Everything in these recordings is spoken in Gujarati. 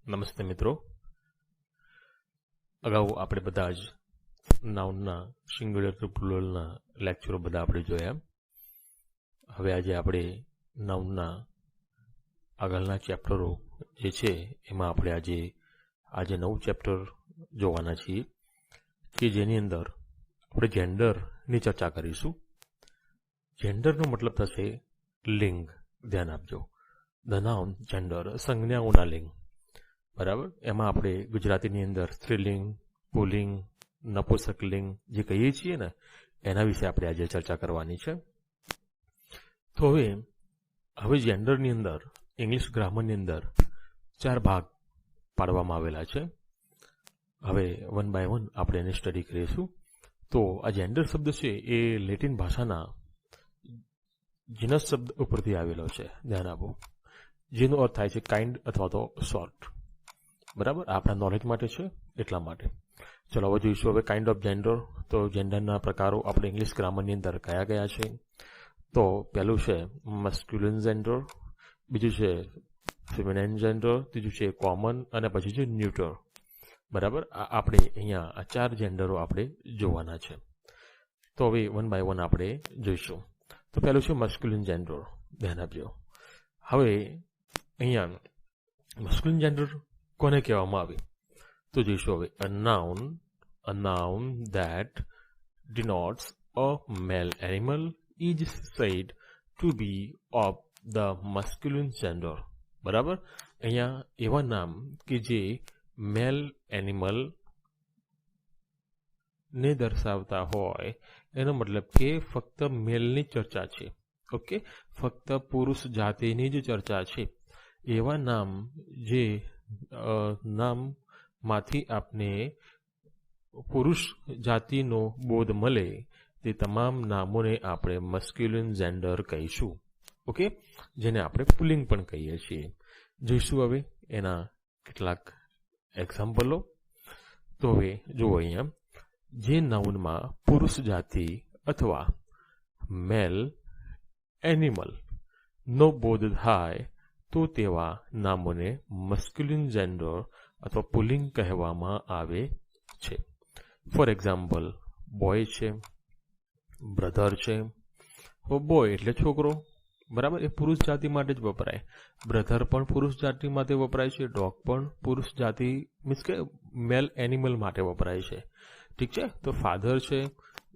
નમસ્તે મિત્રો, અગાઉ આપણે બધા જ નાઉનના સિંગ્યુલર ટુ પ્લુરલના લેક્ચરો બધા આપણે જોયા. હવે આજે આપણે નાઉનના આગળના ચેપ્ટરો જે છે એમાં આપણે આજે નવું ચેપ્ટર જોવાના છીએ કે જેની અંદર આપણે જેન્ડરની ચર્ચા કરીશું. જેન્ડરનો મતલબ થશે લિંગ. ધ્યાન આપજો, ધ નાઉન જેન્ડર, સંજ્ઞાઓના લિંગ. બરાબર, એમાં આપણે ગુજરાતીની અંદર સ્ત્રીલિંગ, પુલ્લિંગ, નપુંસકલિંગ જે કહીએ છીએ ને એના વિશે આપણે આજે ચર્ચા કરવાની છે. તો હવે જેન્ડરની અંદર ઇંગ્લિશ ગ્રામરની અંદર 4 ભાગ પાડવામાં આવેલા છે. હવે વન બાય વન આપણે એને સ્ટડી કરીશું. તો આ જેન્ડર શબ્દ છે એ લેટિન ભાષાના જીનસ શબ્દ ઉપરથી આવેલો છે. ધ્યાન આપો, જેનો અર્થ થાય છે કાઇન્ડ અથવા તો સોર્ટ. બરાબર, આપણા નોલેજ માટે છે એટલા માટે. ચલો હવે જોઈશું હવે કાઇન્ડ ઓફ જેન્ડર. તો જેન્ડરના પ્રકારો આપણે ઇંગ્લિશ ગ્રામરની અંદર કયા કયા છે. તો પહેલું છે મસ્ક્યુલિન જેન્ડર, બીજું છે ફેમિનાઇન જેન્ડર, ત્રીજું છે કોમન અને પછી છે ન્યુટર. બરાબર, આપણે અહીંયા આ 4 જેન્ડરો આપણે જોવાના છે. તો હવે વન બાય વન આપણે જોઈશું. તો પહેલું છે મસ્ક્યુલિન જેન્ડર. ધ્યાન આપજો. હવે અહીંયા મસ્ક્યુલિન જેન્ડર કોને કહેવામાં આવે તો જોઈશું હવે. a noun that denotes a male animal is said to be of the masculine gender. બરાબર, અહીંયા એવા નામ કે જે મેલ એનિમલ ને દર્શાવતા હોય એનો મતલબ કે ફક્ત મેલની ચર્ચા છે. ઓકે, ફક્ત પુરુષ જાતિની જ ચર્ચા છે. એવા નામ જે નામમાંથી આપને પુરુષ જાતિનો બોધ મળે તે તમામ નામોને આપણે મસ્ક્યુલિન જેન્ડર કહીશું. ઓકે, જેને આપણે પુલ્લિંગ પણ કહીએ છીએ. જોઈશું હવે એના કેટલાક એક્ઝામ્પલો. તો હવે જુઓ, અહીંયા જે નાઉનમાં પુરુષ જાતિ અથવા મેલ એનિમલ નો બોધ થાય તો તેવા નામોને મસ્ક્યુલિન જેન્ડર અથવા પુલ્લિંગ કહેવામાં આવે છે. ફોર એક્ઝામ્પલ, બોય છે, બ્રધર છે. બોય એટલે છોકરો, બરાબર, એ પુરુષ જાતિ માટે જ વપરાય. બ્રધર પણ પુરુષ જાતિ માટે વપરાય છે. ડોગ પણ પુરુષ જાતિ મીન્સ કે મેલ એનિમલ માટે વપરાય છે. ઠીક છે. તો ફાધર છે,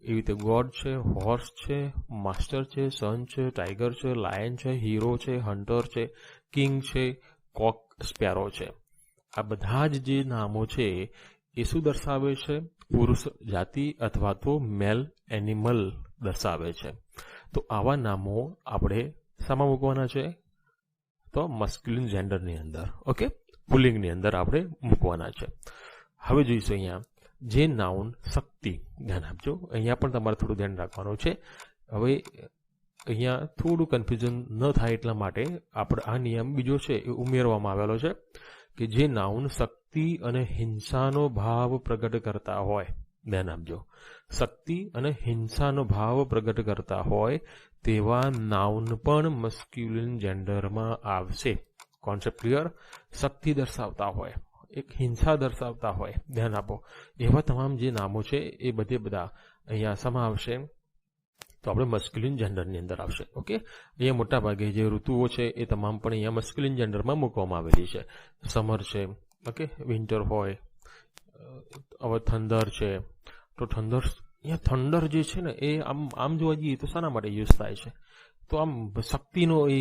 એવી રીતે ગોડ છે, હોર્સ છે, માસ્ટર છે, સન છે, ટાઈગર છે, લાયન છે, હીરો છે, હન્ટર છે, કિંગ છે, કોક સ્પેરો છે. આ બધા જ જે નામો છે એ શું દર્શાવે છે? પુરુષ જાતિ અથવા તો મેલ એનિમલ દર્શાવે છે. તો આવા નામો આપણે શામાં મૂકવાના છે? તો મસ્ક્યુલિન જેન્ડરની અંદર. ઓકે, પુલ્લિંગની અંદર આપણે મૂકવાના છે. હવે જોઈશું અહીંયા જે નાઉન શક્તિ. ધ્યાન આપજો, અહીંયા પણ તમારે થોડું ધ્યાન રાખવાનું છે. હવે અહીંયા થોડું કન્ફ્યુઝન ન થાય એટલા માટે આપણે આ નિયમ બીજો છે એ ઉમેરવામાં આવેલો છે કે જે નાઉન શક્તિ અને હિંસાનો ભાવ પ્રગટ કરતા હોય. ધ્યાન આપજો, શક્તિ અને હિંસાનો ભાવ પ્રગટ કરતા હોય તેવા નાઉન પણ મસ્ક્યુલિન જેન્ડરમાં આવશે. Concept clear? શક્તિ દર્શાવતા હોય, એક હિંસા દર્શાવતા હોય, ધ્યાન આપો, એવા તમામ જે નામો છે એ બધા અહીંયા શામાં આવશે? તો આપણે મસ્ક્યુલિન જેન્ડરની અંદર આવશે. ઓકે, અહીંયા મોટા ભાગે જે ઋતુઓ છે એ તમામ પણ અહીંયા મસ્ક્યુલિન જેન્ડરમાં મૂકવામાં આવેલી છે. સમર છે, ઓકે, વિન્ટર હોય. હવે થંડર છે, તો થંડર, અહીંયા થંડર જે છે ને એ આમ જોવા જઈએ તો શાના માટે યુઝ થાય છે? તો આમ શક્તિનો એ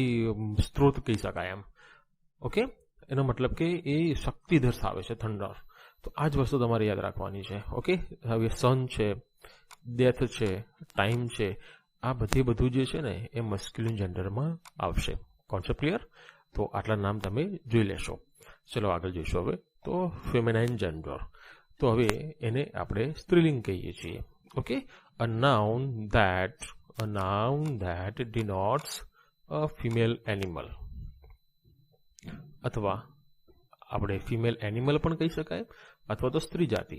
સ્ત્રોત કહી શકાય એમ. ઓકે, એનો મતલબ કે એ શક્તિ દર્શાવે છે થંડર. તો આ જ વસ્તુ તમારે યાદ રાખવાની છે. ઓકે, હવે સન છે, ડેથ છે, ટાઈમ છે, આ બધું જે છે ને એ મસ્ક્યુલિન જેન્ડરમાં આવશે. Concept clear? તો આટલા નામ તમે જોઈ લેશો. ચલો આગળ જોઈશું હવે. તો ફેમિનાઇન જેન્ડર, તો હવે એને આપણે સ્ત્રીલિંગ કહીએ છીએ. Okay, a noun that denotes a female animal, અથવા આપણે ફિમેલ એનિમલ પણ કહી શકાય અથવા તો સ્ત્રી જાતિ.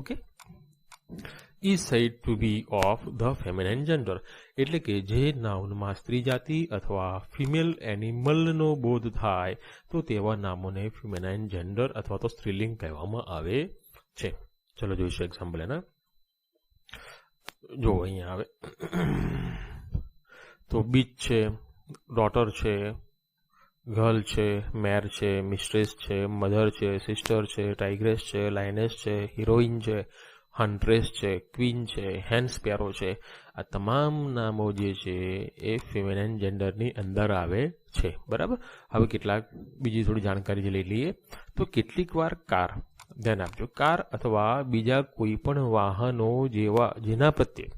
Okay, is said to be of the feminine gender, એટલે કે જે નાઉનમાં સ્ત્રી જાતિ અથવા ફિમેલ એનિમલનો બોધ થાય તો તેવા નામોને ફિમેનાઇન જેન્ડર અથવા તો સ્ત્રીલિંગ કહેવામાં આવે છે. ચલો જોઈશું એક્ઝામ્પલ એના. જો અહીંયા આવે તો બીચ છે, ડોટર છે, ગર્લ છે, મેર છે, મિસ્ટ્રેસ છે, મધર છે, સિસ્ટર છે, ટાઇગ્રેસ છે, લાયનેસ છે, હિરોઈન છે, હન્ટ્રેસ છે, ક્વીન છે, હેન સ્પેરો છે. આ તમામ નામો જે છે એ ફિમેનાઇન જેન્ડરની અંદર આવે છે. બરાબર. હવે કેટલાક બીજી થોડી જાણકારી લઈ લઈએ. તો કેટલીક વાર કાર, ધ્યાન આપજો, કાર અથવા બીજા કોઈ પણ વાહનો જેના પ્રત્યે,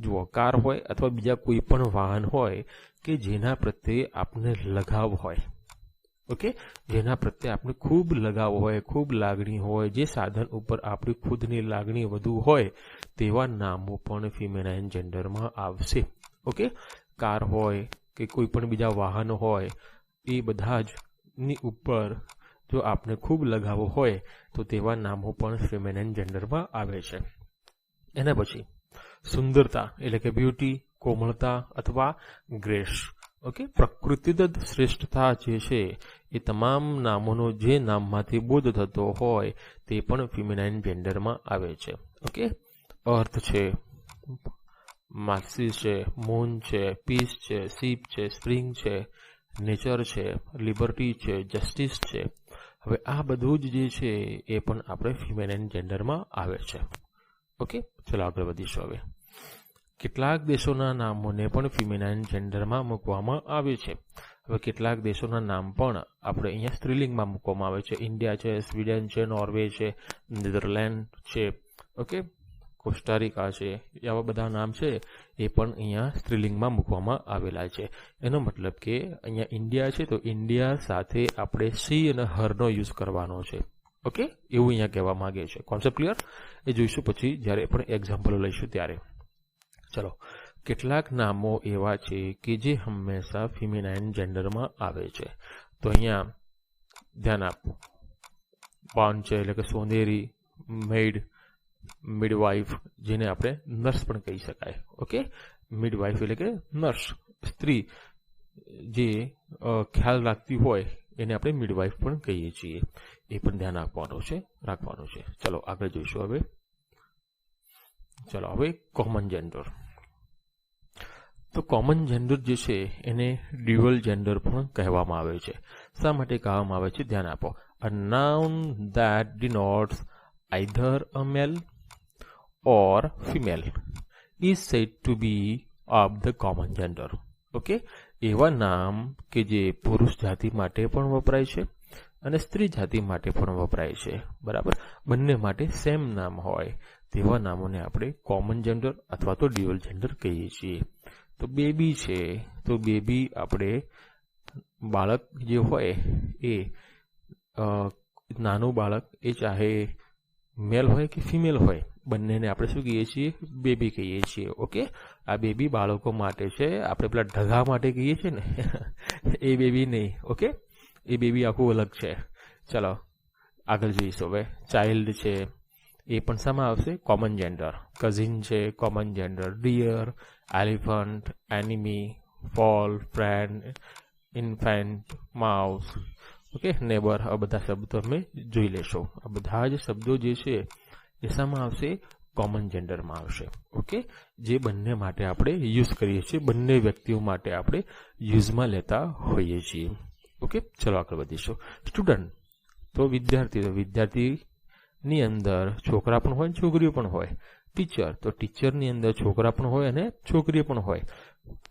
જુઓ, કાર હોય અથવા બીજા કોઈ પણ વાહન હોય કે જેના પ્રત્યે આપને લગાવ હોય, ઓકે, જેના પ્રત્યે આપણે ખૂબ લગાવ હોય, ખૂબ લાગણી હોય, જે સાધન ઉપર આપણી ખુદની લાગણી વધુ હોય તેવા નામો પણ ફિમેનાઇન જેન્ડરમાં આવશે. ઓકે, કાર હોય કે કોઈ પણ બીજા વાહનો હોય, એ બધા જ ની ઉપર જો આપણે ખૂબ લગાવ હોય તો તેવા નામો પણ ફિમેનાઇન જેન્ડરમાં આવે છે. એના પછી સુંદરતા એટલે કે બ્યુટી, કોમળતા અથવા ગ્રેસ. ઓકે, પ્રકૃતિદત્ત શ્રેષ્ઠતા જે છે એ તમામ નામોનો જે નામમાંથી બોધ થતો હોય તે પણ ફિમેનાઇન જેન્ડરમાં આવે છે. ઓકે, અર્થ છે, માર્ક્સિસ છે, મૂન છે, પીસ છે, શીપ છે, સ્પ્રિંગ છે, નેચર છે, લિબર્ટી છે, જસ્ટિસ છે. હવે આ બધું જ જે છે એ પણ આપણે ફિમેનાઇન જેન્ડરમાં આવે છે. ઓકે, ચલો આગળ વધીશું. હવે કેટલાક દેશોના નામોને પણ ફિમેનાઇન જેન્ડરમાં મૂકવામાં આવે છે. હવે કેટલાક દેશોના નામ પણ આપણે અહીંયા સ્ત્રીલિંગમાં મૂકવામાં આવે છે. ઇન્ડિયા છે, સ્વીડન છે, નોર્વે છે, નેધરલેન્ડ છે, ઓકે, કોસ્ટારિકા છે, આવા બધા નામ છે એ પણ અહીંયા સ્ત્રીલિંગમાં મૂકવામાં આવેલા છે. એનો મતલબ કે અહીંયા ઇન્ડિયા છે તો ઇન્ડિયા સાથે આપણે સી અને હરનો યુઝ કરવાનો છે. ઓકે, એવું અહીંયા કહેવા માંગે છે. Concept clear? એ જોઈશું પછી જ્યારે પણ એક્ઝામ્પલો લઈશું ત્યારે. ચલો, કેટલાક નામો એવા છે કે જે હંમેશા ફિમેનાઇન જેન્ડરમાં આવે છે. તો અહીંયા ધ્યાન આપો. બોન છે એટલે કે સોનેરી, મેઇડ, મિડવાઇફ, જેને આપણે નર્સ પણ કહી શકાય. ઓકે, મિડવાઇફ એટલે કે નર્સ, સ્ત્રી જે ખ્યાલ રાખતી હોય એને આપણે મિડવાઇફ પણ કહીએ છીએ. એ પણ ધ્યાન રાખવાનું છે. ચલો આગળ જોઈશું. હવે કોમન જેન્ડર. તો કોમન જેન્ડર જે છે એને ડ્યુઅલ જેન્ડર પણ કહેવામાં આવે છે. શા માટે કહેવામાં આવે છે? ધ્યાન આપો. A noun that denotes either a male or female is said to be of the common gender. Okay, એવા નામ કે જે પુરુષ જાતિ માટે પણ વપરાય છે અને સ્ત્રી જાતિ માટે પણ વપરાય છે. બરાબર, બંને માટે સેમ નામ હોય તેવા નામોને આપણે કોમન જેન્ડર અથવા તો ડ્યુઅલ જેન્ડર કહીએ છીએ. તો બેબી છે, તો બેબી આપણે બાળક જે હોય એ નાનું બાળક એ ચાહે મેલ હોય કે ફિમેલ હોય, બંનેને આપણે શું કહીએ છીએ? બેબી કહીએ છીએ. ઓકે, આ બેબી બાળકો માટે છે. આપણે પેલા ઢગા માટે કહીએ છીએ ને એ બેબી નહીં. ઓકે, એ બેબી આખું અલગ છે. ચલો આગળ જઈશું. હવે ચાઇલ્ડ છે એ પણ શામાં આવશે? Common gender. કઝિન છે, common gender. Deer, elephant, enemy, fowl, friend, infant, mouse, okay, neighbour. આ બધા શબ્દો અમે જોઈ લેશો. આ બધા જ શબ્દો જે છે એ શામાં આવશે? કોમન જેન્ડરમાં આવશે. ઓકે, જે બંને માટે આપણે યુઝ કરીએ છીએ, બંને વ્યક્તિઓ માટે આપણે યુઝમાં લેતા હોઈએ છીએ. ઓકે, ચલો આગળ વધીશું. સ્ટુડન્ટ તો વિદ્યાર્થી, તો વિદ્યાર્થીની અંદર છોકરા પણ હોય, છોકરીઓ પણ હોય. ટીચર તો ટીચરની અંદર છોકરા પણ હોય અને છોકરીઓ પણ હોય.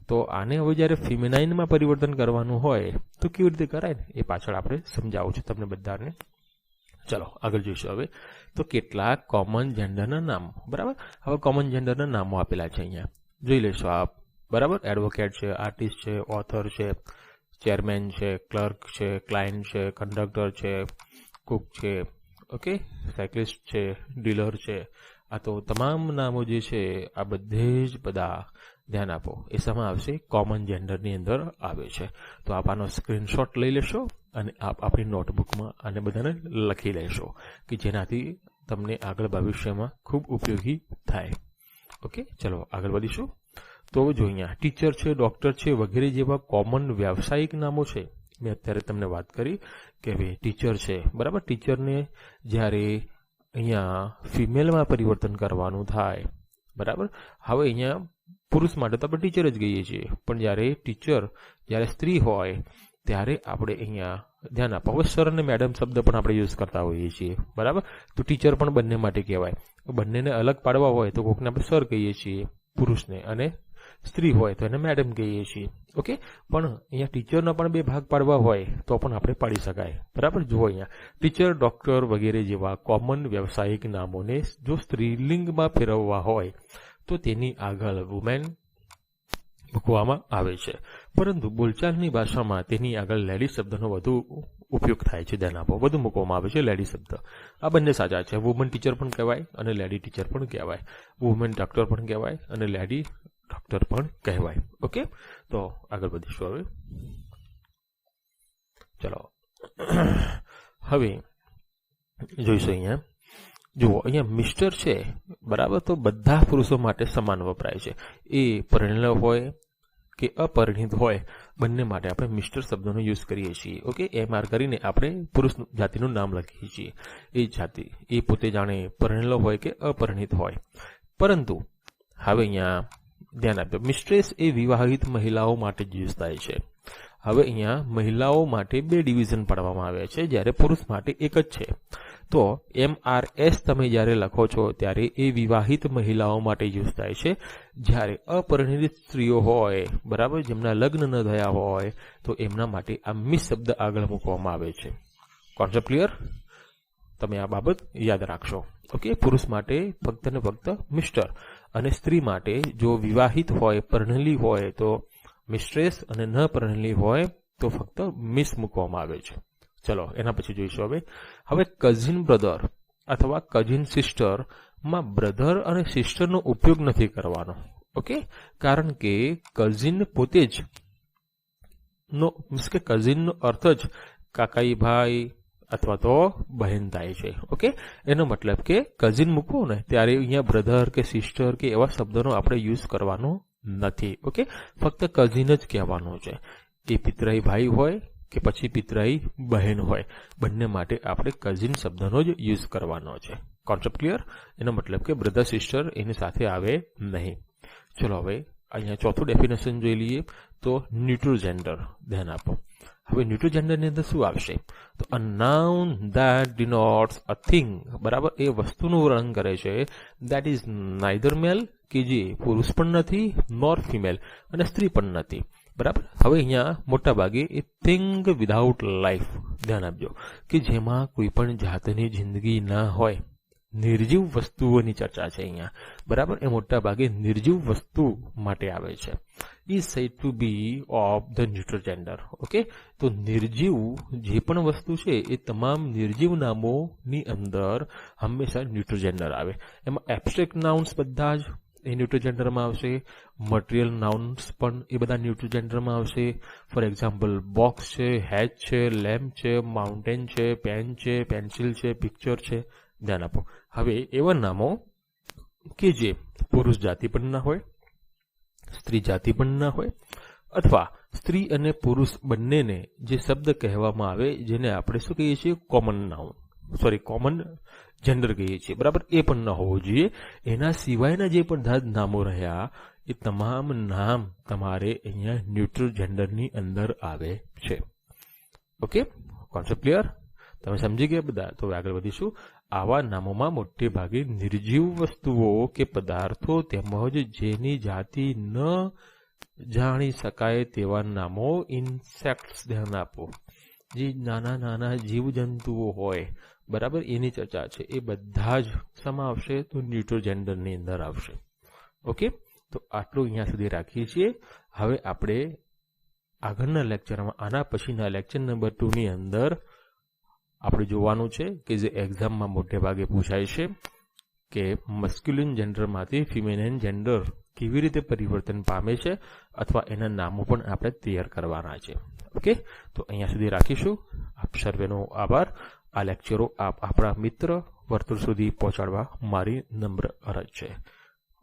તો આને હવે જ્યારે ફિમેનાઇનમાં પરિવર્તન કરવાનું હોય તો કેવી રીતે કરાય ને એ પાછળ આપણે સમજાવું છું તમને બધાને. ચલો આગળ જોઈશું. હવે તો કેટલાક કોમન જેન્ડરના નામ. બરાબર, હવે કોમન જેન્ડરના નામો આપેલા છે અહીંયા, જોઈ લેશો આપ. બરાબર, એડવોકેટ છે, આર્ટિસ્ટ છે, ઓથર છે, ચેરમેન છે, ક્લર્ક છે, ક્લાયન્ટ છે, કંડક્ટર છે, કુક છે, ઓકે, સાયકલિસ્ટ છે, ડીલર છે. આ તો તમામ નામો જે છે આ બધે જ બધા ધ્યાન આપો એ શામાં આવશે? કોમન જેન્ડરની અંદર આવે છે. તો આપ આનો સ્ક્રીનશોટ લઈ લેશો અને આપ આપણી નોટબુકમાં આને બધાને લખી લેશો કે જેનાથી તમને આગળ ભવિષ્યમાં ખૂબ ઉપયોગી થાય. ઓકે, ચલો આગળ વધીશું. તો જો અહીંયા ટીચર છે, ડોક્ટર છે વગેરે જેવા કોમન વ્યાવસાયિક નામો છે. મેં અત્યારે તમને વાત કરી કે ભાઈ ટીચર છે, બરાબર. ટીચરને જ્યારે અહીંયા ફિમેલમાં પરિવર્તન કરવાનું થાય, બરાબર. હવે અહીંયા પુરુષ માટે તો આપણે ટીચર જ કહીએ છીએ, પણ જ્યારે સ્ત્રી હોય ત્યારે આપણે અહીંયા ધ્યાન આપો. હવે સર અને મેડમ શબ્દ પણ આપણે યુઝ કરતા હોઈએ છીએ, બરાબર. તો ટીચર પણ બંને માટે કહેવાય. બંનેને અલગ પાડવા હોય તો કોકને આપણે સર કહીએ છીએ પુરુષને, અને સ્ત્રી હોય તો એને મેડમ કહીએ છીએ. ઓકે, પણ અહીંયા ટીચરના પણ બે ભાગ પાડવા હોય તો પણ આપણે પાડી શકાય, બરાબર. જુઓ અહીંયા ટીચર, ડોક્ટર વગેરે જેવા કોમન વ્યવસાયિક નામોને જો સ્ત્રીલિંગમાં ફેરવવા હોય તો તેની આગળ વુમેન મૂકવામાં આવે છે, પરંતુ બોલચાલની ભાષામાં તેની આગળ લેડી શબ્દનો વધુ ઉપયોગ થાય છે. ધ્યાન આપો, વધુ મૂકવામાં આવે છે લેડી શબ્દ. આ બંને સાચા છે. વુમન ટીચર પણ કહેવાય અને લેડી ટીચર પણ કહેવાય. વુમન ડોક્ટર પણ કહેવાય અને લેડી ડોક્ટર પણ કહેવાય. ઓકે, તો આગળ વધીશું હવે. ચલો હવે જોઈશું અહીંયા. જુઓ અહીંયા મિસ્ટર છે, બરાબર. તો બધા પુરુષો માટે સમાન વપરાય છે. એ પરિણેલો હોય કે અપરિણિત હોય, બંને માટે આપણે મિસ્ટર શબ્દનો યુઝ કરીએ છીએ. ઓકે, MR કરીને આપણે પુરુષ જાતિનું નામ લખીએ છીએ. એ જાતિ એ પોતે જાણે પરિણેલો હોય કે અપરિણિત હોય. પરંતુ હવે અહીંયા ધ્યાન આપજો, મિસ્ટ્રેસ એ વિવાહિત મહિલાઓ માટે જ યુઝ થાય છે. હવે અહીંયા મહિલાઓ માટે બે ડિવિઝન પાડવામાં આવ્યા છે, જ્યારે પુરુષ માટે એક જ છે. તો MRS તમે જ્યારે લખો છો ત્યારે એ વિવાહિત મહિલાઓ માટે યુઝ થાય છે. જ્યારે અપરિણિત સ્ત્રીઓ હોય, બરાબર, જેમના લગ્ન ન થયા હોય, તો એમના માટે આ મિસ શબ્દ આગળ મૂકવામાં આવે છે. Concept clear? તમે આ બાબત યાદ રાખશો. ઓકે, પુરુષ માટે ફક્ત ને ફક્ત મિસ્ટર, અને સ્ત્રી માટે જો વિવાહિત હોય, પરણેલી હોય તો મિસ્ટ્રેસ, અને ન પરણેલી હોય તો ફક્ત મિસ મૂકવામાં આવે છે. ચલો એના પછી જોઈશું. હવે કઝિન બ્રધર અથવા કઝિન સિસ્ટર માં બ્રધર અને સિસ્ટરનો ઉપયોગ નથી કરવાનો. ઓકે, કારણ કે કઝિન પોતે જ મીન્સ કે કઝિનનો અર્થ જ કાકાઈ ભાઈ અથવા તો બહેન થાય છે. ઓકે, એનો મતલબ કે કઝિન મૂકવો ને ત્યારે અહીંયા બ્રધર કે સિસ્ટર કે એવા શબ્દનો આપણે યુઝ કરવાનો નથી. ઓકે, ફક્ત કઝિન જ કહેવાનો છે. એ પિતરાઈ ભાઈ હોય કે પછી પિતરાઈ બહેન હોય, બંને માટે આપણે કઝિન શબ્દનો જ યુઝ કરવાનો છે. Concept clear? એનો મતલબ કે બ્રધર સિસ્ટર એની સાથે આવે નહીં. ચલો હવે અહીંયા ચોથું ડેફિનેશન જોઈ લઈએ. તો ન્યુટ્રલ જેન્ડર. ધ્યાન આપો. હવે ન્યુટ્રલ જેન્ડરની અંદર શું આવશે? તો a noun that denotes a thing, બરાબર, એ વસ્તુનું વર્ણન કરે છે, ધેટ ઇઝ નાઇધર મેલ, કે જે પુરુષ પણ નથી, નોર ફિમેલ, અને સ્ત્રી પણ નથી. બરાબર. હવે અહીંયા મોટા ભાગે એ થિંગ વિધાઉટ લાઈફ. ધ્યાન આપજો કે જેમાં કોઈ પણ જાતની જિંદગી ના હોય, નિર્જીવ વસ્તુઓની ચર્ચા છે અહીંયા, બરાબર. એ મોટા ભાગે નિર્જીવ વસ્તુ માટે આવે છે. Is said to be of the neutral gender. Okay, તો નિર્જીવ જે પણ વસ્તુ છે એ તમામ નિર્જીવ નામોની અંદર હંમેશા ન્યુટ્રલ જેન્ડર આવે. એમાં એબ્સ્ટ્રેક્ટ નાઉન્સ બધા જ એ ન્યુટ્રલ જેન્ડરમાં આવશે. મટીરિયલ નાઉન્સ પણ એ બધા ન્યુટ્રલ જેન્ડરમાં આવશે. ફોર એક્ઝામ્પલ બોક્સ છે, હેચ છે, લેમ્પ છે, માઉન્ટેન છે, પેન છે, પેન્સિલ છે, પિક્ચર છે. ધ્યાન આપો. હવે એવા નામો કે જે પુરુષ જાતિ પણ ના હોય, સ્ત્રી જાતિ પણ ના હોય, અથવા સ્ત્રી અને પુરુષ બંનેને જે શબ્દ કહેવામાં આવે જેને આપણે શું કહીએ છીએ? કોમન જેન્ડર કહીએ છીએ, બરાબર, એ પણ ન હોવું જોઈએ. એના સિવાયના જે પણ નામો રહ્યા એ તમામ નામ તમારે અહીંયા ન્યુટ્રલ જેન્ડરની અંદર આવે છે. Okay, concept clear? તમે સમજી ગયા બધા? તો આગળ વધીશું. આવા નામોમાં મોટે ભાગે નિર્જીવ વસ્તુઓ કે પદાર્થો તેમજ જેની જાતિ ન જાણી શકાય તેવા નામો, ઇન્સેક્ટ્સ. ધ્યાન આપો. જે નાના નાના જીવજંતુઓ હોય, બરાબર, એની ચર્ચા છે. એ બધા જ શેમાં આવશે? તો ન્યુટ્રલ જેન્ડરની અંદર આવશે. ઓકે, તો આટલું અહીંયા સુધી રાખીએ છીએ. હવે આપણે આગળના લેક્ચરમાં, આના પછીના લેક્ચર નંબર 2 ની અંદર આપણે જોવાનું છે કે જે એક્ઝામમાં મોટે ભાગે પૂછાય છે કે મસ્ક્યુલિન જેન્ડરમાંથી ફિમેનિન જેન્ડર કેવી રીતે પરિવર્તન પામે છે, અથવા એના નામો પણ આપણે તૈયાર કરવાના છે. ઓકે, તો અહીંયા સુધી રાખીશું. આપ સર્વેનો આભાર. આ લેક્ચરો આપ આપણા મિત્ર વર્તુળ સુધી પહોંચાડવા મારી નમ્ર અરજ છે.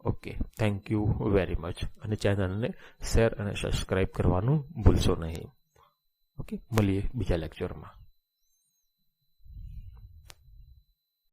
Okay, thank you very much. અને ચેનલને શેર અને સબસ્ક્રાઇબ કરવાનું ભૂલશો નહીં. ઓકે, મળીએ બીજા લેક્ચરમાં.